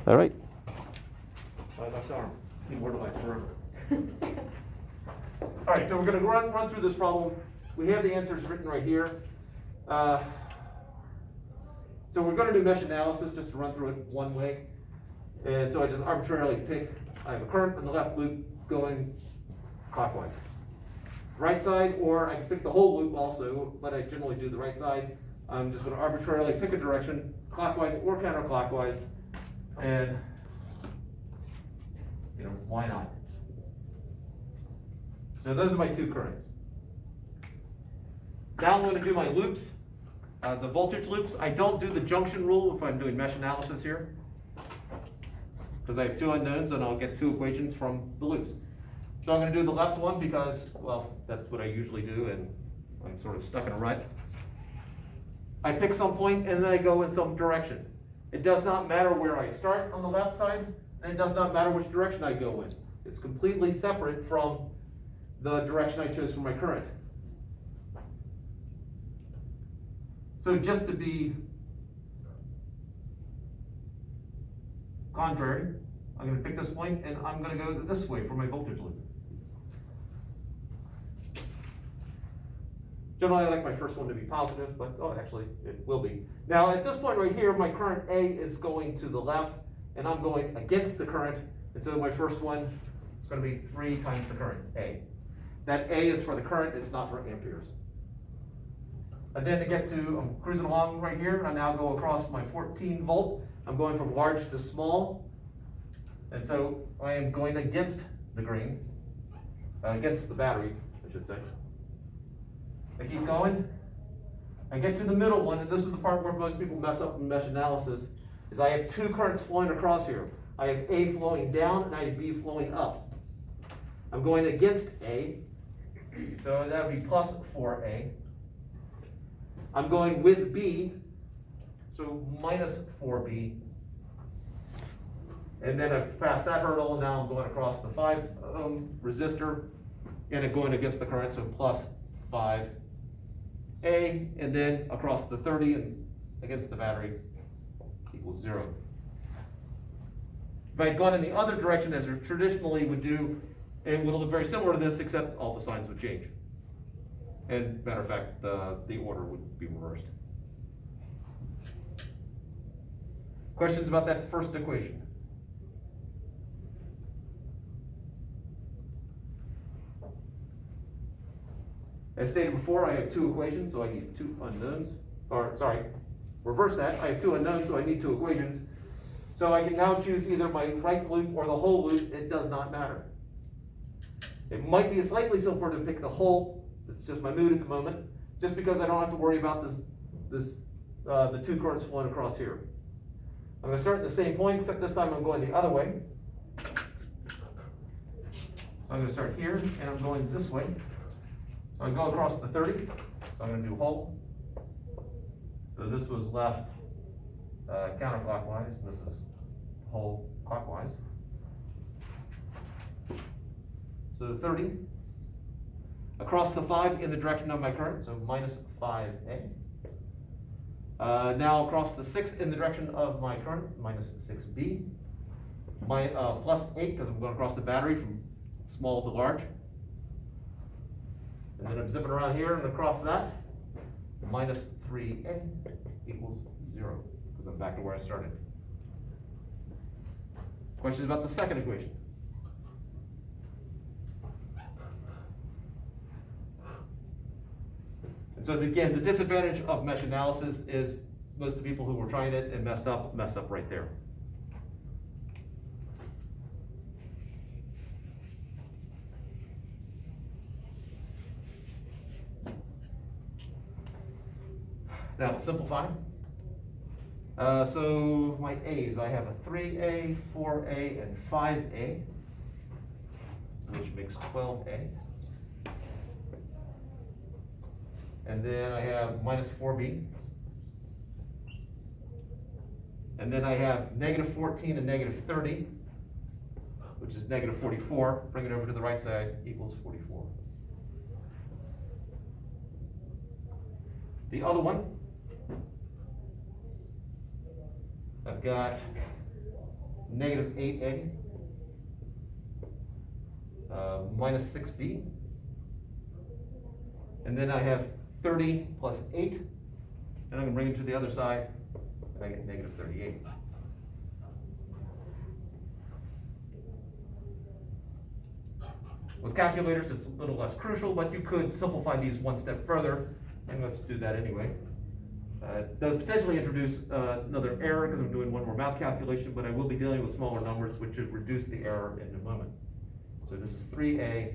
All right. My left arm, immortalized forever. All right, so we're going to run through this problem. We have the answers written right here. So we're going to do mesh analysis just to run through it one way. And so I just arbitrarily pick, I have a current in the left loop going clockwise. Right side, or I can pick the whole loop also, but I generally do the right side. I'm just going to arbitrarily pick a direction, clockwise or counterclockwise, and why not? So those are my two currents. Now I'm going to do my loops, the voltage loops. I don't do the junction rule if I'm doing mesh analysis here, because I have two unknowns and I'll get two equations from the loops. So I'm going to do the left one because, well, that's what I usually do and I'm sort of stuck in a rut. I pick some point and then I go in some direction. It does not matter where I start on the left side, and it does not matter which direction I go in. It's completely separate from the direction I chose for my current. So just to be contrary, I'm going to pick this point and I'm going to go this way for my voltage loop. Generally, I like my first one to be positive, but actually, it will be. Now, at this point right here, my current A is going to the left, and I'm going against the current, and so my first one is going to be 3 times the current, A. That A is for the current, it's not for amperes. And then to get to, I'm cruising along right here, I now go across my 14 volt. I'm going from large to small, and so I am going against the green, against the battery, I should say. I keep going. I get to the middle one, and this is the part where most people mess up in mesh analysis, is I have two currents flowing across here. I have A flowing down, and I have B flowing up. I'm going against A, so that would be plus 4A. I'm going with B, so minus 4B. And then I've passed that hurdle, and now I'm going across the 5 ohm resistor, and I'm going against the current, so plus 5A, and then across the 30 and against the battery equals 0. If I had gone in the other direction as I traditionally would do, it would look very similar to this, except all the signs would change. And matter of fact, the order would be reversed. Questions about that first equation? As stated before, I have two equations, so I need two unknowns. Or, sorry, reverse that. I have two unknowns, so I need two equations. So I can now choose either my right loop or the whole loop. It does not matter. It might be slightly simpler to pick the whole. It's just my mood at the moment. Just because I don't have to worry about the two currents flowing across here. I'm going to start at the same point, except this time I'm going the other way. So I'm going to start here, and I'm going this way. So I go across the 30, so I'm going to do whole. So this was left counterclockwise, this is whole clockwise. So the 30, across the 5 in the direction of my current, so minus 5A. Now across the 6 in the direction of my current, minus 6B. My plus 8, because I'm going across the battery from small to large. And then I'm zipping around here and across that, minus 3A equals 0, because I'm back to where I started. Questions about the second equation? And so again, the disadvantage of mesh analysis is most of the people who were trying it and messed up right there. Now let's simplify. So my A's, I have a 3A, 4A, and 5A, which makes 12A. And then I have minus 4B. And then I have negative 14 and negative 30, which is negative 44. Bring it over to the right side, equals 44. The other one, I've got negative 8A, minus 6B. And then I have 30 plus 8, and I'm going to bring it to the other side, and I get negative 38. With calculators, it's a little less crucial, but you could simplify these one step further, and let's do that anyway. It does potentially introduce another error because I'm doing one more math calculation, but I will be dealing with smaller numbers, which should reduce the error in a moment. So this is 3A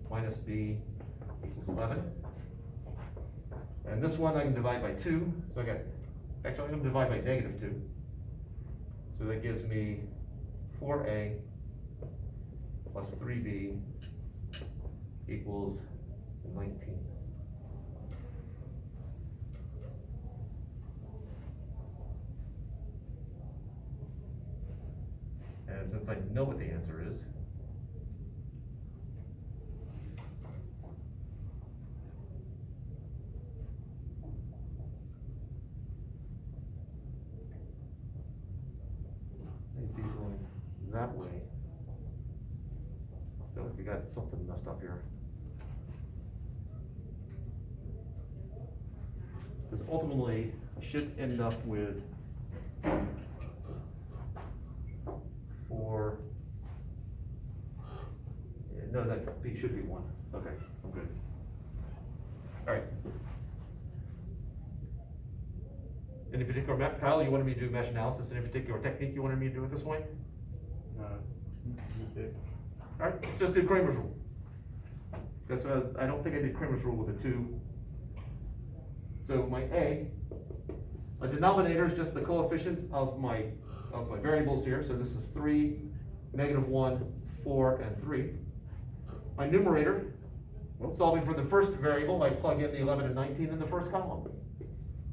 minus B equals 11. And this one I can divide by 2, so I'm going to divide by negative 2. So that gives me 4A plus 3B equals 19. And since I know what the answer is, maybe going that way. I feel like we got something messed up here. Because ultimately, I should end up with 4. Yeah, no, that B should be 1. Okay, I'm good. All right. Any particular, Kyle, you wanted me to do mesh analysis? Any particular technique you wanted me to do at this point? No. All right, let's just do Kramer's rule. Because I don't think I did Kramer's rule with a 2. So my A denominator is just the coefficients of my variables here. So this is 3, negative 1, 4, and 3. My numerator, well, solving for the first variable, I plug in the 11 and 19 in the first column.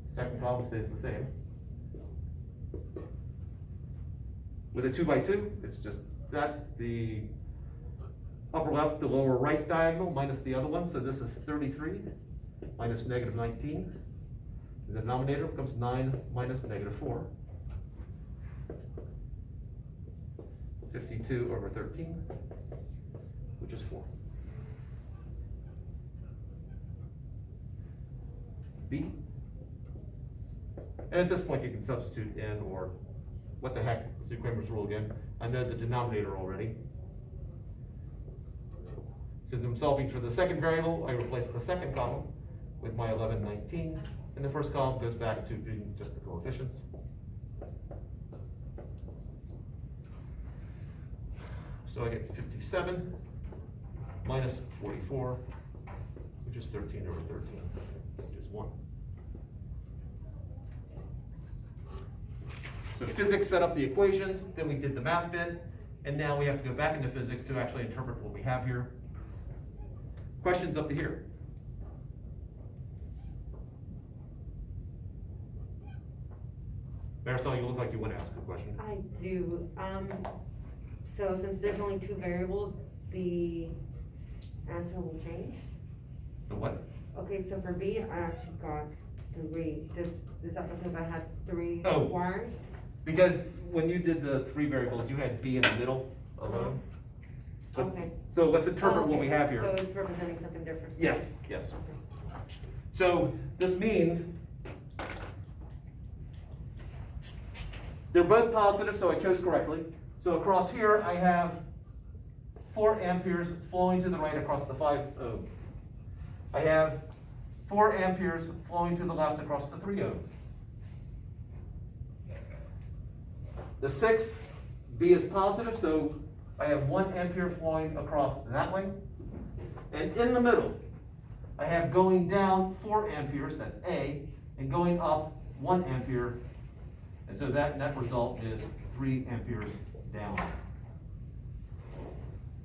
Second column stays the same. With a 2 by 2, it's just that, the upper left, the lower right diagonal minus the other one. So this is 33 minus negative 19. The denominator becomes 9 minus negative 4. 52 over 13, which is 4. B. And at this point you can substitute in, or what the heck, let's do Kramer's rule again. I know the denominator already. Since I'm solving for the second variable, I replace the second column with my 11, 19. And the first column goes back to being just the coefficients. So I get 57 minus 44, which is 13 over 13, which is 1. So physics set up the equations, then we did the math bit, and now we have to go back into physics to actually interpret what we have here. Questions up to here? Marisol, you look like you want to ask a question. I do. So since there's only 2 variables, the answer will change? The what? Okay, so for B, I actually got 3. Is that because I had 3 Oh. wires? Because when you did the 3 variables, you had B in the middle alone. Okay. So let's interpret what we have here. So it's representing something different? Yes, yes. Okay. So this means they're both positive, so I chose correctly. So across here, I have 4 amperes flowing to the right across the 5 ohm. I have 4 amperes flowing to the left across the 3 ohm. The 6, B is positive, so I have 1 ampere flowing across that way. And in the middle, I have going down 4 amperes, that's A, and going up 1 ampere. And so that net result is 3 amperes down.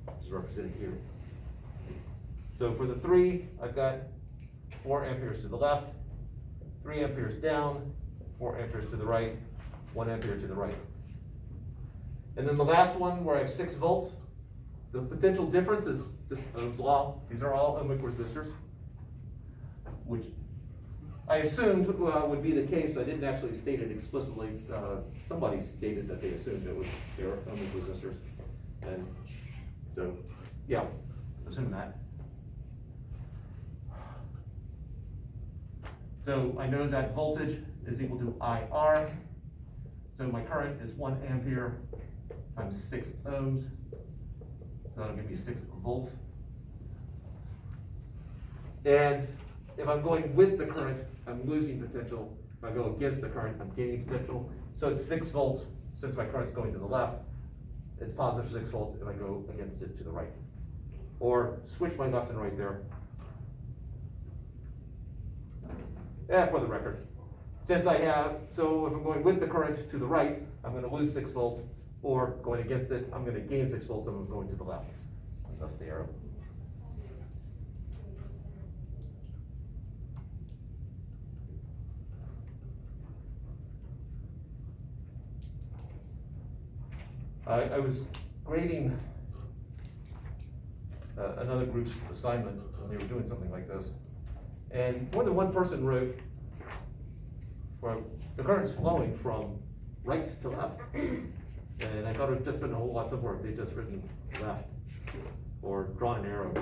Which is represented here. So for the 3, I've got 4 amperes to the left, 3 amperes down, 4 amperes to the right, 1 ampere to the right. And then the last one, where I have 6 volts, the potential difference is just Ohm's law. These are all ohmic resistors, which I assumed would be the case. I didn't actually state it explicitly. Somebody stated that they assumed it was their ohmic resistors. And so, yeah, assume that. So I know that voltage is equal to IR. So my current is 1 ampere times 6 ohms. So that'll give me 6 volts. And if I'm going with the current, I'm losing potential. If I go against the current, I'm gaining potential. So it's 6 volts. Since my current's going to the left, it's positive 6 volts if I go against it to the right. Or switch my left and right there. For the record. Since I have, so if I'm going with the current to the right, I'm going to lose 6 volts. Or going against it, I'm going to gain 6 volts if I'm going to the left. That's the arrow. I was grading another group's assignment when they were doing something like this. And more than one person wrote, well, the current's flowing from right to left. And I thought it would just been a whole lot simpler if they'd just written left or drawn an arrow.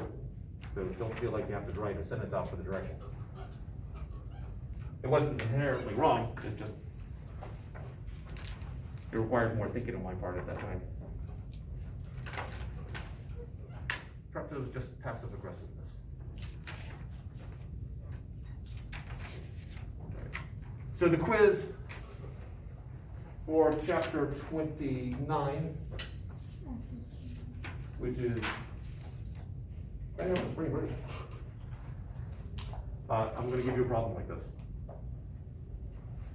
So don't feel like you have to write a sentence out for the direction. It wasn't inherently wrong, it just, it required more thinking on my part at that time. Perhaps it was just passive aggressiveness. So the quiz for chapter 29, which is, I know it's pretty brief. I'm going to give you a problem like this.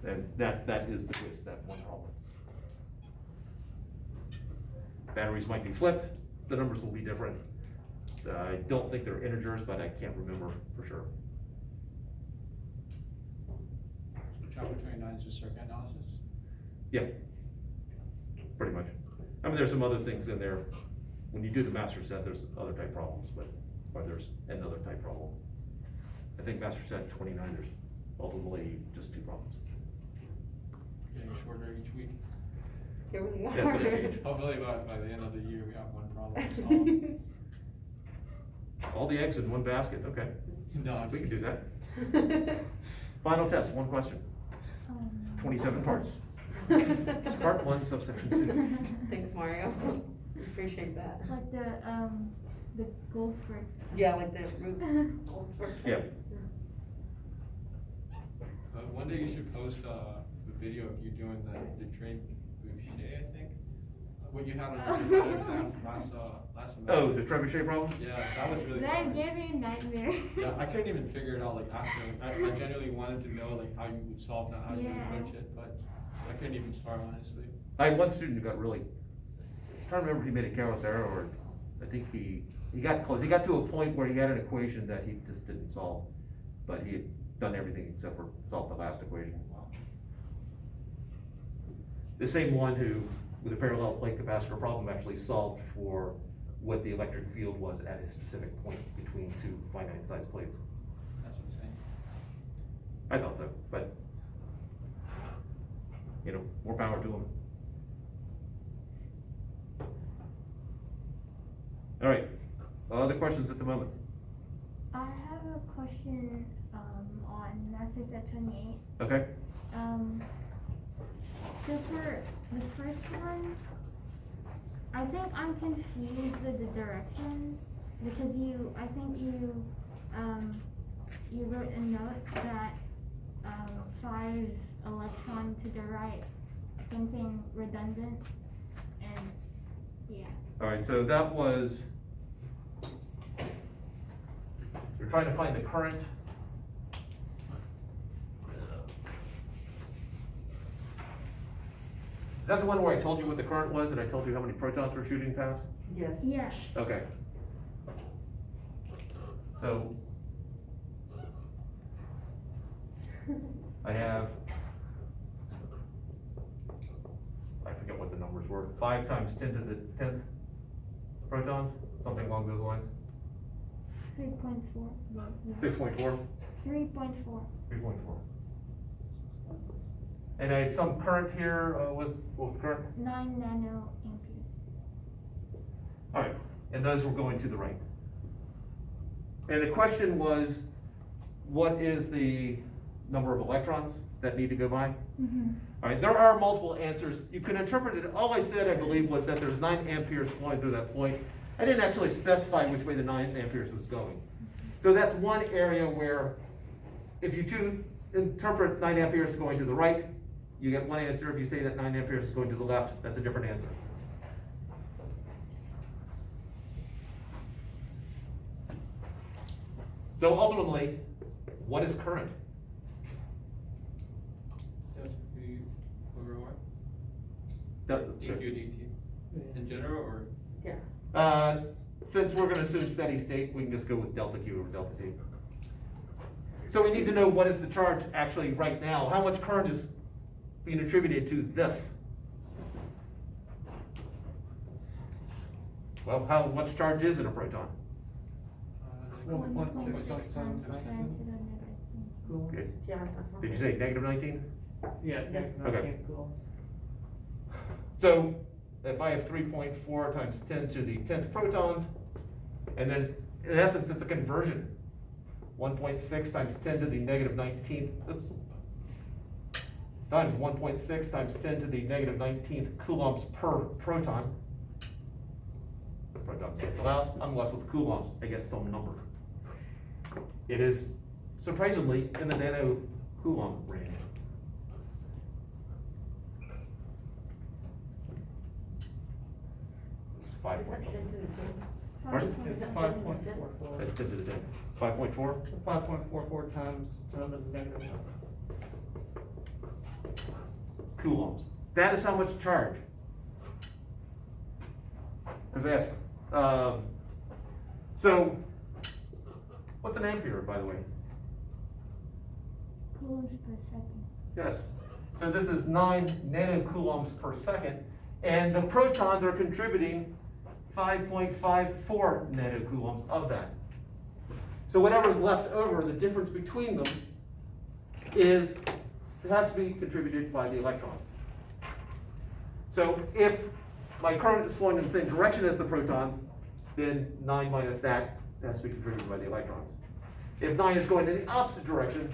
And that is the quiz, that one problem. Batteries might be flipped, the numbers will be different. I don't think they're integers, but I can't remember for sure. So chapter 29 is just circuit analysis? Yeah, pretty much. I mean, there's some other things in there. When you do the master set, there's other type problems, or there's another type problem. I think master set 29, there's ultimately just 2 problems. Getting shorter each week. Here we are. That's gonna change. Hopefully by the end of the year, we have one problem solved. All the eggs in one basket, okay. No, I'm We can just do that. Final test, 1 question. 27 parts. Part 1, subsection 2. Thanks, Mario. Appreciate that. Like the gold brick. Yeah, like the root. gold brick. Yeah. one day you should post the video of you doing the Trebuchet, I think. What you had on your exam from last semester. Oh, the Trebuchet problem? Yeah, that was really That hard. gave me a nightmare. Yeah, I couldn't even figure it out like after. I genuinely wanted to know like how you would solve that, how you would Yeah. approach it, but I couldn't even start honestly. I had one student who got really, I'm trying to remember if he made a careless error, or I think he got close. He got to a point where he had an equation that he just didn't solve, but he had done everything except for solve the last equation. The same one who, with a parallel plate capacitor problem, actually solved for what the electric field was at a specific point between 2 finite sized plates. That's insane. I thought so, but, you know, more power to him. All right, other questions at the moment? I have a question on Master Set 28. Okay, So for the first one, I think I'm confused with the direction because I think you wrote a note that 5 electron to the right, something redundant, and yeah. all right, so that was, we're trying to find the current. Is that the one where I told you what the current was and I told you how many protons were shooting past? Yes. Yes. Okay. So I have, I forget what the numbers were, 5 times 10 to the 10th protons, something along those lines. 3.4. 6.4. 3.4. 3.4. And I had some current here, what was the current? 9 nanoamperes. All right, and those were going to the right. And the question was, what is the number of electrons that need to go by? All right, there are multiple answers. You can interpret it, all I said, I believe, was that there's 9 amperes flowing through that point. I didn't actually specify which way the 9 amperes was going. So that's one area where, if you interpret 9 amperes going to the right, you get one answer. If you say that 9 amperes is going to the left, that's a different answer. So ultimately, what is current? That's P over R. That- dq dt. In general, or? Yeah. Since we're gonna assume steady state, we can just go with delta Q over delta T. So we need to know what is the charge actually right now. How much current is being attributed to this? Well, how much charge is in a proton? 1.6 times 10 to the negative 19. Okay. Yeah, that's not. Did you say negative 19? Yeah. Yes. Okay. So if I have 3.4 times 10 to the 10th protons, and then in essence, it's a conversion. 1.6 times 10 to the negative 19th, times 1.6 times 10 to the negative 19th coulombs per proton. The protons cancel out, I'm left with coulombs, I get some number. It is surprisingly in the nano coulomb range. It's 5 Is point that 10 to the 10? Pardon? It's Is that 5.44. That's 10 to the 10. 5.4? 5.44 times 10 to the negative. Coulombs. That is how much charge. I was asked. So, what's an ampere, by the way? Coulombs per second. Yes. So this is 9 nanocoulombs per second, and the protons are contributing 5.54 nanocoulombs of that. So whatever's left over, the difference between them is, it has to be contributed by the electrons. So if my current is flowing in the same direction as the protons, then 9 minus that has to be contributed by the electrons. If 9 is going in the opposite direction,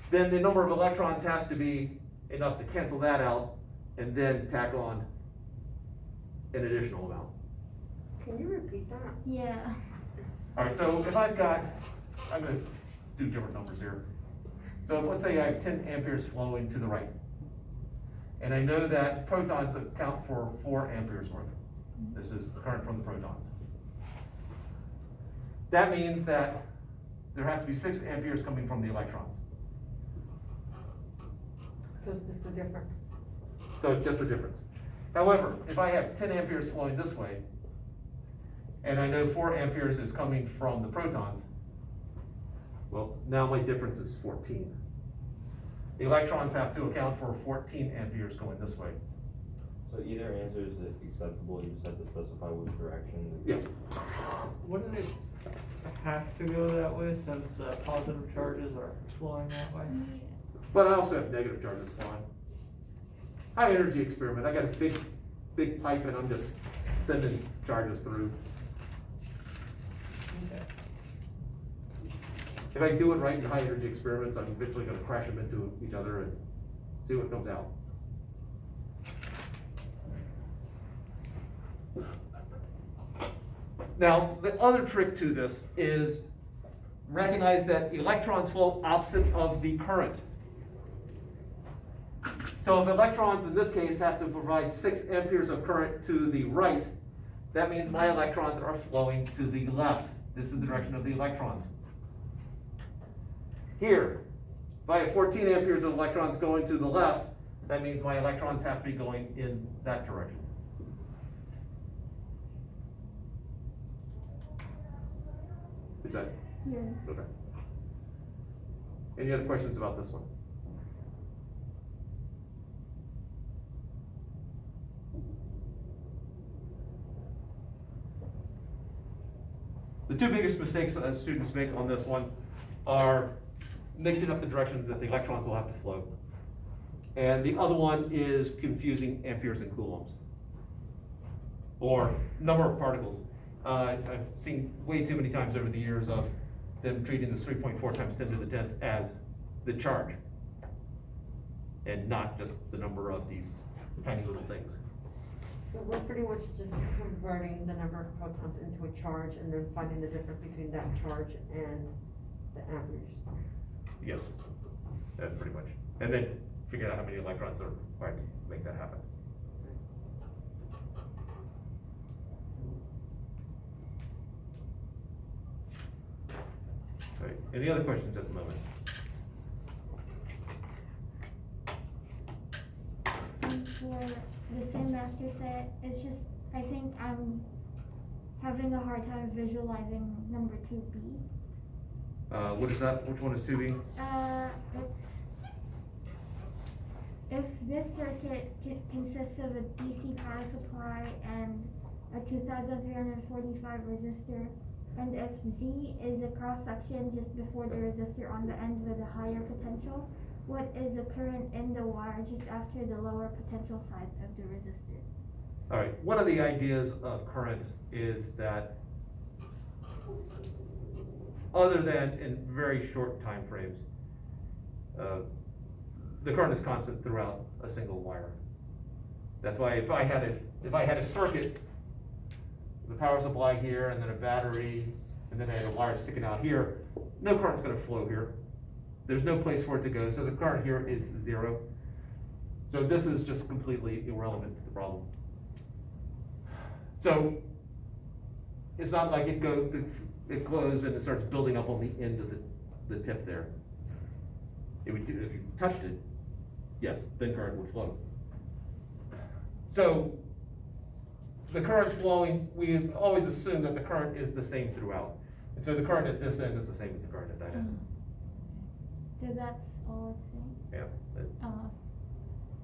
then the number of electrons has to be enough to cancel that out and then tack on an additional amount. Can you repeat that? Yeah. All right, so if I've got, I'm gonna do different numbers here. So if, let's say I have 10 amperes flowing to the right, and I know that protons account for 4 amperes worth. This is the current from the protons. That means that there has to be 6 amperes coming from the electrons. So is this the difference? So just the difference. However, if I have 10 amperes flowing this way, and I know 4 amperes is coming from the protons, well, now my difference is 14. The electrons have to account for 14 amperes going this way. So either answer is acceptable, you just have to specify which direction. Yeah. Wouldn't it have to go that way since positive charges are flowing that way? But I also have negative charges flying. High energy experiment. I got a big pipe and I'm just sending charges through. Okay. If I do it right in high energy experiments, I'm eventually gonna crash them into each other and see what comes out. Now, the other trick to this is recognize that electrons flow opposite of the current. So if electrons in this case have to provide 6 amperes of current to the right, that means my electrons are flowing to the left. This is the direction of the electrons. Here, if I have 14 amperes of electrons going to the left, that means my electrons have to be going in that direction. Is that? Yeah. Okay. Any other questions about this one? The two biggest mistakes that students make on this one are mixing up the directions that the electrons will have to flow. And the other one is confusing amperes and coulombs, or number of particles. I've seen way too many times over the years of them treating this 3.4 times 10 to the 10th as the charge, and not just the number of these tiny little things. So we're pretty much just converting the number of protons into a charge and then finding the difference between that charge and the amperes. Yes, that's pretty much. And then figure out how many electrons are required to make that happen. All right, any other questions at the moment? For the same master set, it's just, I think I'm having a hard time visualizing number 2B. What is that? Which one is 2B? If this circuit consists of a DC power supply and a 2345 resistor, and if Z is a cross-section just before the resistor on the end with a higher potential, what is the current in the wire just after the lower potential side of the resistor? All right, one of the ideas of current is that other than in very short time frames, the current is constant throughout a single wire. That's why if I had a circuit, the power supply here, and then a battery, and then I had a wire sticking out here, no current's gonna flow here. There's no place for it to go, so the current here is 0. So this is just completely irrelevant to the problem. So it's not like it glows and it starts building up on the end of the tip there. It would, if you touched it, yes, then current would flow. So the current flowing, we've always assumed that the current is the same throughout. And so the current at this end is the same as the current at that end. So that's all it's saying? Yeah.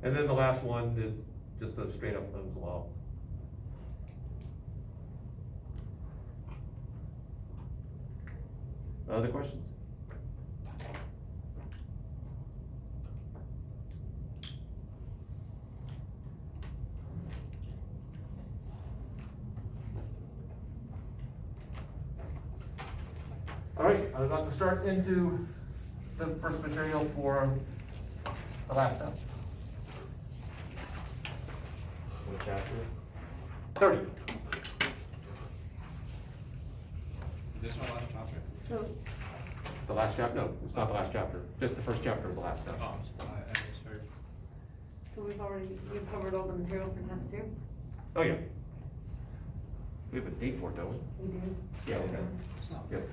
And then the last one is just a straight up Ohm's law. Other questions? All right, I'm about to start into the first material for the last test. What chapter? 30. Is this one last chapter? So, The last chapter? No, it's not the last chapter. Just the first chapter of the last test. Oh, I misheard. so we've covered all the material for test 2? Oh, yeah. We have a date for it, don't we? We do. Yeah, okay. It's not. Good.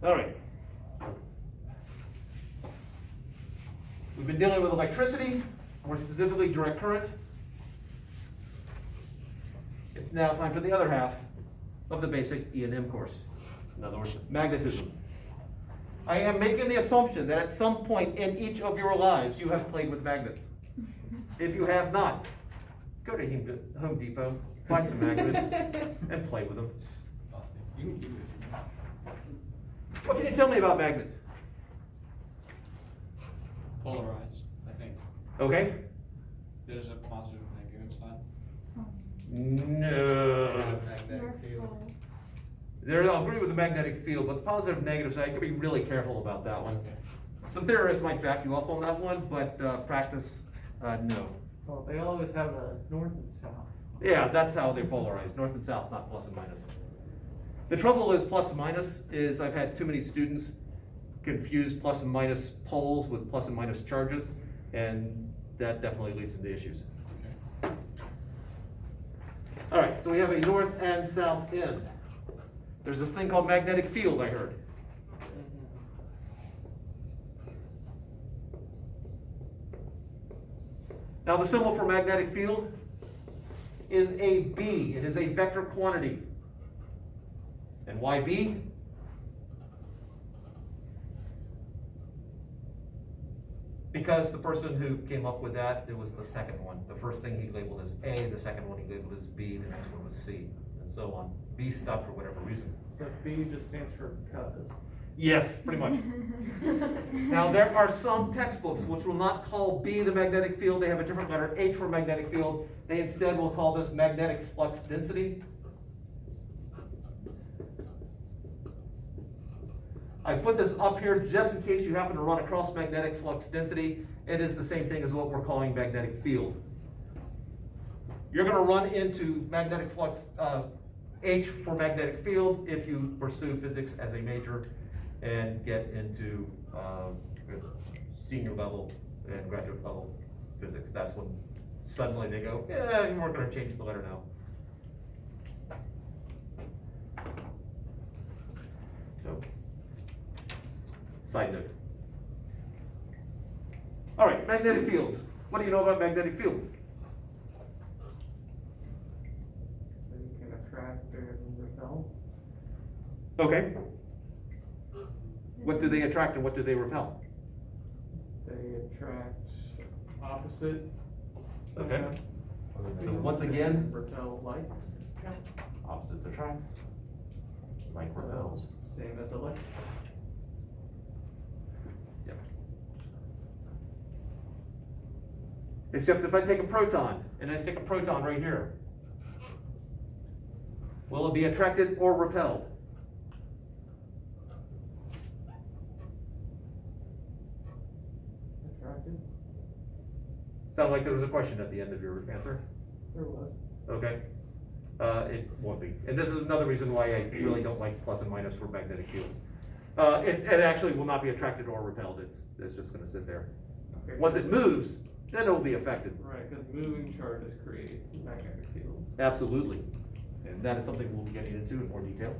All right. We've been dealing with electricity, more specifically direct current. It's now time for the other half of the basic E&M course. In other words, magnetism. I am making the assumption that at some point in each of your lives you have played with magnets. If you have not, go to Home Depot, buy some magnets, and play with them. You can keep it if you want. What can you tell me about magnets? Polarized, I think. Okay? There's a positive and negative side. No. Magnetic field. I'll agree with the magnetic field, but the positive and negative side, you gotta be really careful about that one. Okay. Some theorists might back you up on that one, but practice, no. Well, they always have a north and south. Yeah, that's how they're polarized, north and south, not plus and minus. The trouble is plus and minus is I've had too many students confuse plus and minus poles with plus and minus charges, and that definitely leads into issues. Okay. All right, so we have a north and south end. There's this thing called magnetic field, I heard. Now the symbol for magnetic field is a B. It is a vector quantity. And why B? Because the person who came up with that, it was the second one. The first thing he labeled as A, the second one he labeled as B, the next one was C, and so on. B stuck for whatever reason. So B just stands for because. Yes, pretty much. Now, there are some textbooks which will not call B the magnetic field. They have a different letter, H for magnetic field. They instead will call this magnetic flux density. I put this up here just in case you happen to run across magnetic flux density. It is the same thing as what we're calling magnetic field. You're going to run into magnetic flux, H for magnetic field, if you pursue physics as a major and get into senior level and graduate level physics. That's when suddenly they go, yeah, we're going to change the letter now. So, side note. All right, magnetic fields. What do you know about magnetic fields? That you can attract and repel. Okay. What do they attract and what do they repel? They attract opposite. Okay. So fields once and again, repel like. opposites attract, like repels. Same as electric. Yep. Except if I take a proton and I stick a proton right here, will it be attracted or repelled? Attracted? Sounded like there was a question at the end of your answer. There was. Okay. It won't be. And this is another reason why I really don't like plus and minus for magnetic fields. It actually will not be attracted or repelled. It's just going to sit there. Okay. Once it moves, then it will be affected. Right, because moving charges create magnetic fields. Absolutely. And that is something we'll be getting into in more detail.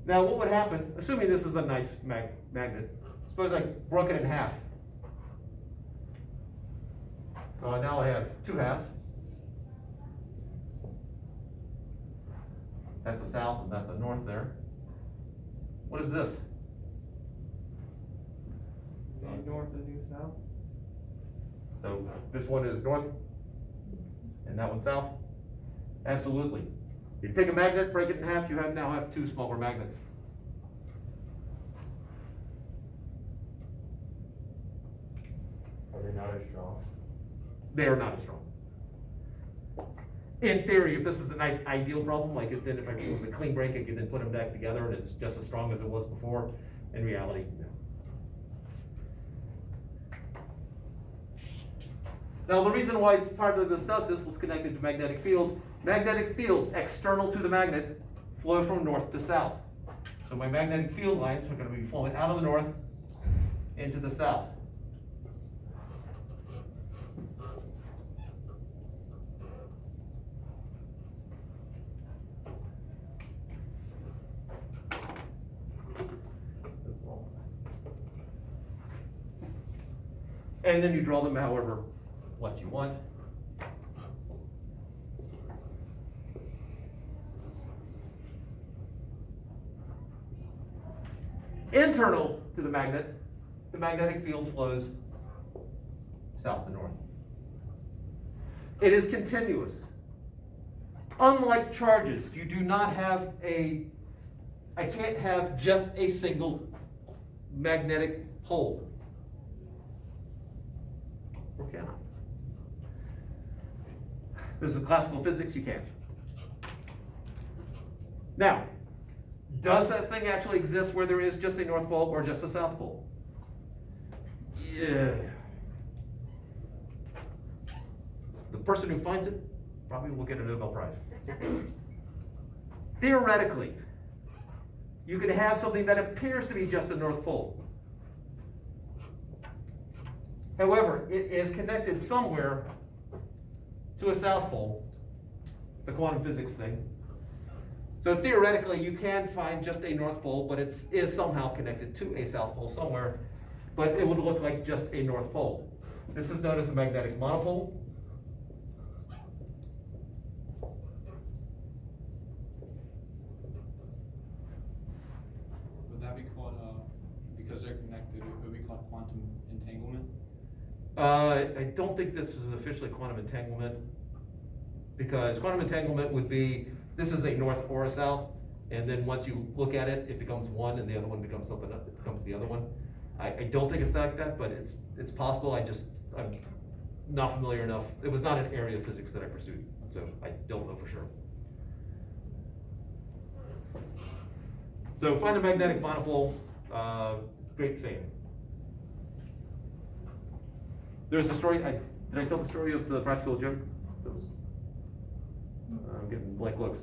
Now, what would happen, assuming this is a nice magnet, suppose I broke it in half. Now I have two halves. That's a south and that's a north there. What is this? Due north and due south. So this one is north and that one's south? Absolutely. You take a magnet, break it in half, you now have two smaller magnets. Are they not as strong? They are not as strong. In theory, if this is a nice ideal problem, like then if it was a clean break, I could then put them back together and it's just as strong as it was before. In reality, no. Now, the reason why part of this does this was connected to magnetic fields. Magnetic fields external to the magnet flow from north to south. So my magnetic field lines are going to be flowing out of the north into the south. And then you draw them however what you want. Internal to the magnetic field flows south to north. It is continuous. Unlike charges, you do not have I can't have just a single magnetic pole. Or can I? This is classical physics, you can't. Now, does that thing actually exist where there is just a North Pole or just a South Pole? Yeah. The person who finds it probably will get a Nobel Prize. Theoretically, you could have something that appears to be just a North Pole. However, it is connected somewhere to a South Pole. It's a quantum physics thing. So theoretically, you can find just a North Pole, but it is somehow connected to a South Pole somewhere, but it would look like just a North Pole. This is known as a magnetic monopole. that be called, because they're connected, it would be called quantum entanglement? I don't think this is officially quantum entanglement, because quantum entanglement would be, this is a north or a south, and then once you look at it, it becomes one, and the other one becomes something, it becomes the other one. I don't think it's like that, but it's possible, I'm not familiar enough. It was not an area of physics that I pursued, so I don't know for sure. So find a magnetic monopole, great fame. There's the story, did I tell the story of the practical joke? I'm getting blank looks.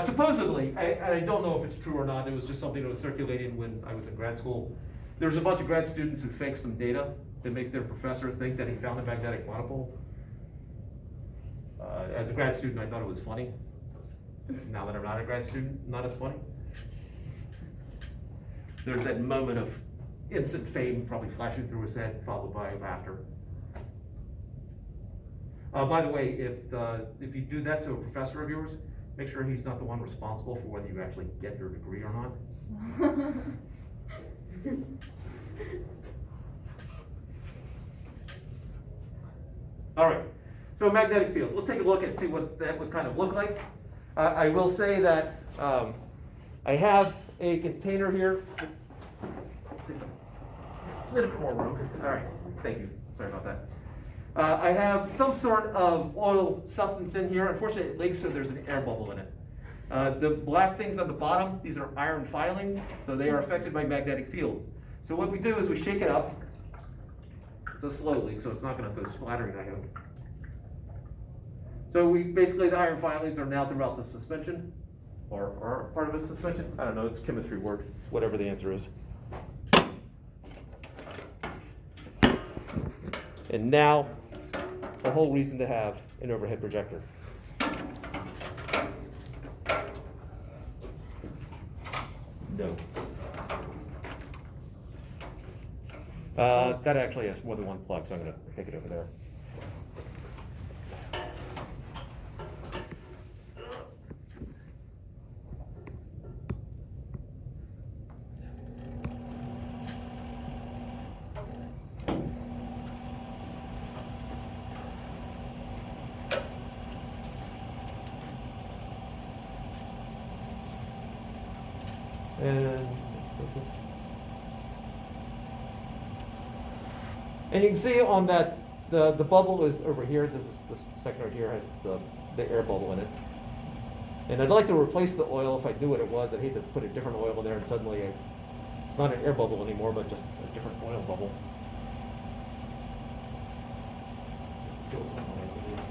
Supposedly, I don't know if it's true or not, it was just something that was circulating when I was in grad school. There was a bunch of grad students who faked some data to make their professor think that he found a magnetic monopole. As a grad student, I thought it was funny. Now that I'm not a grad student, not as funny. There's that moment of instant fame probably flashing through his head, followed by laughter. By the way, if you do that to a professor of yours, make sure he's not the one responsible for whether you actually get your degree or not. All right, so magnetic fields. Let's take a look and see what that would kind of look like. I will say that I have a container here. Let's see if a little bit more room. All right, thank you. Sorry about that. I have some sort of oil substance in here. Unfortunately, it leaks, so there's an air bubble in it. The black things on the bottom, these are iron filings, so they are affected by magnetic fields. So what we do is we shake it up. It's a slow leak, so it's not going to go splattering, I hope. So basically the iron filings are now throughout the suspension, or part of a suspension. I don't know, it's a chemistry word, whatever the answer is. And now, a whole reason to have an overhead projector. No. That actually has more than one plug, so I'm going to take it over there. And focus. And you can see on that, the bubble is over here. This section right here has the air bubble in it. And I'd like to replace the oil if I knew what it was. I'd hate to put a different oil in there and suddenly it's not an air bubble anymore, but just a different oil bubble. Feels so nice.